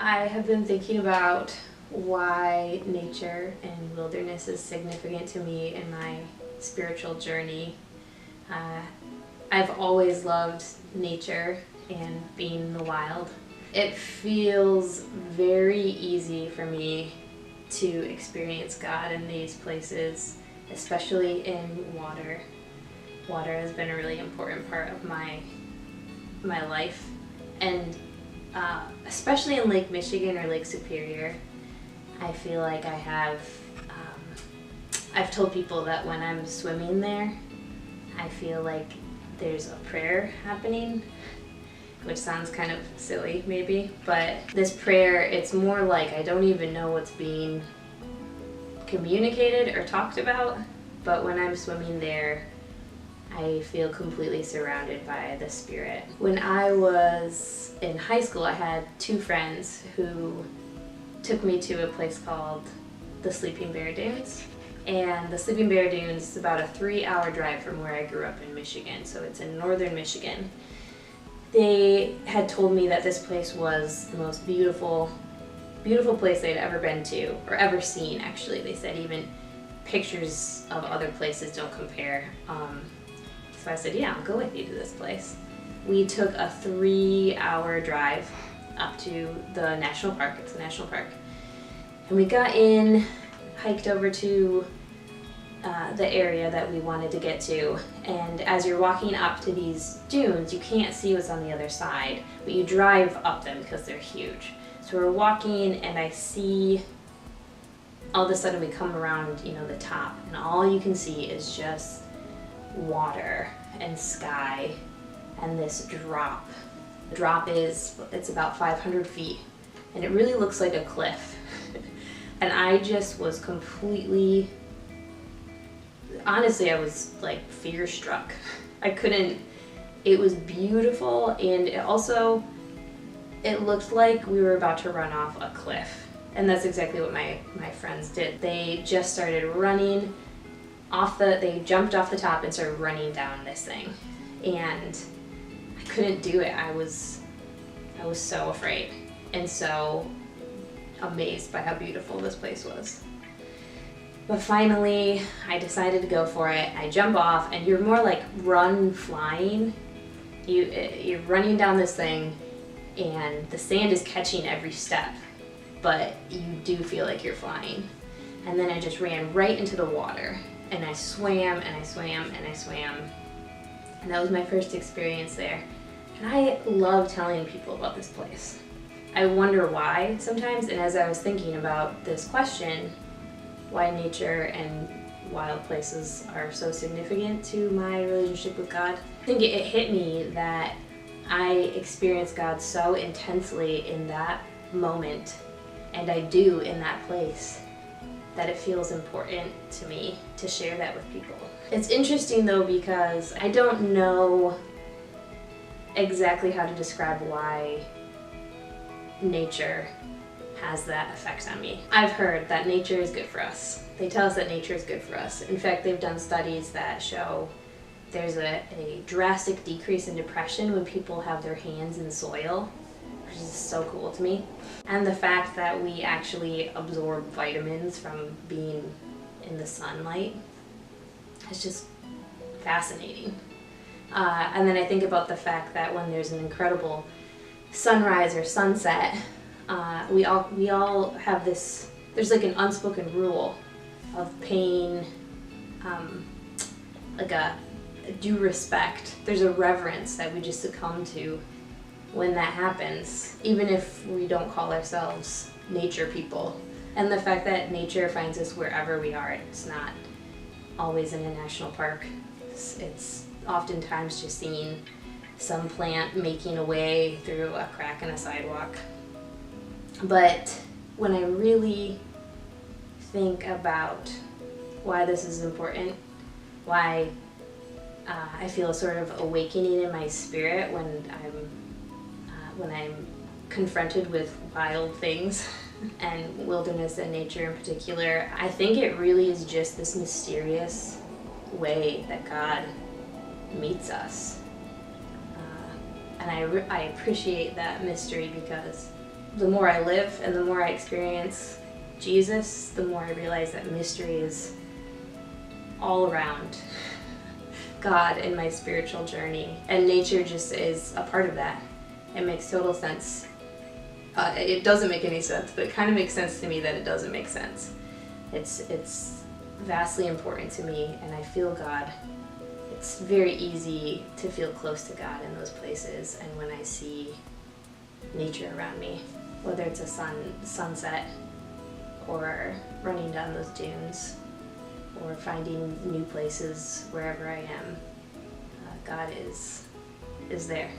I have been thinking about why nature and wilderness is significant to me in my spiritual journey. I've always loved nature and being in the wild. It feels very easy for me to experience God in these places, especially in water. Water has been a really important part of my life, and especially in Lake Michigan or Lake Superior, I feel like I have, I've told people that when I'm swimming there, I feel like there's a prayer happening, which sounds kind of silly maybe, but this prayer, it's more like I don't even know what's being communicated or talked about, but when I'm swimming there, I feel completely surrounded by the Spirit. When I was in high school, I had two friends who took me to a place called the Sleeping Bear Dunes. And the Sleeping Bear Dunes is about a 3-hour drive from where I grew up in Michigan, so it's in northern Michigan. They had told me that this place was the most beautiful place they'd ever been to, or ever seen actually. They said even pictures of other places don't compare. So I said, yeah, I'll go with you to this place. We took a 3-hour drive up to the national park. It's a national park. And we got in, hiked over to the area that we wanted to get to. And as you're walking up to these dunes, you can't see what's on the other side, but you drive up them because they're huge. So we're walking and I see, all of a sudden we come around, the top, and all you can see is just water and sky and this drop. The drop it's about 500 feet and it really looks like a cliff. And I just was completely, honestly, I was like fear struck. It was beautiful, and it looked like we were about to run off a cliff. And that's exactly what my friends did. They just started running they jumped off the top and started running down this thing. And I couldn't do it. I was so afraid and so amazed by how beautiful this place was. But finally, I decided to go for it. I jump off, and you're more like run flying. You're running down this thing, and the sand is catching every step, but you do feel like you're flying. And then I just ran right into the water, and I swam and I swam and I swam. And that was my first experience there. And I love telling people about this place. I wonder why sometimes, and as I was thinking about this question, why nature and wild places are so significant to my relationship with God, I think it hit me that I experienced God so intensely in that moment, and I do in that place, that it feels important to me to share that with people. It's interesting though, because I don't know exactly how to describe why nature has that effect on me. I've heard that nature is good for us. They tell us that nature is good for us. In fact, they've done studies that show there's a drastic decrease in depression when people have their hands in soil, which is so cool to me. And the fact that we actually absorb vitamins from being in the sunlight is just fascinating. And then I think about the fact that when there's an incredible sunrise or sunset, we all have this, there's like an unspoken rule of paying like a due respect. There's a reverence that we just succumb to when that happens, even if we don't call ourselves nature people. And the fact that nature finds us wherever we are, it's not always in a national park. It's oftentimes just seeing some plant making a way through a crack in a sidewalk. But when I really think about why this is important, why I feel a sort of awakening in my spirit when I'm confronted with wild things and wilderness and nature in particular, I think it really is just this mysterious way that God meets us. And I appreciate that mystery because the more I live and the more I experience Jesus, the more I realize that mystery is all around God in my spiritual journey. And nature just is a part of that. It makes total sense. It doesn't make any sense, but it kind of makes sense to me that it doesn't make sense. It's vastly important to me, and I feel God. It's very easy to feel close to God in those places, and when I see nature around me, whether it's a sunset or running down those dunes or finding new places wherever I am, God is there.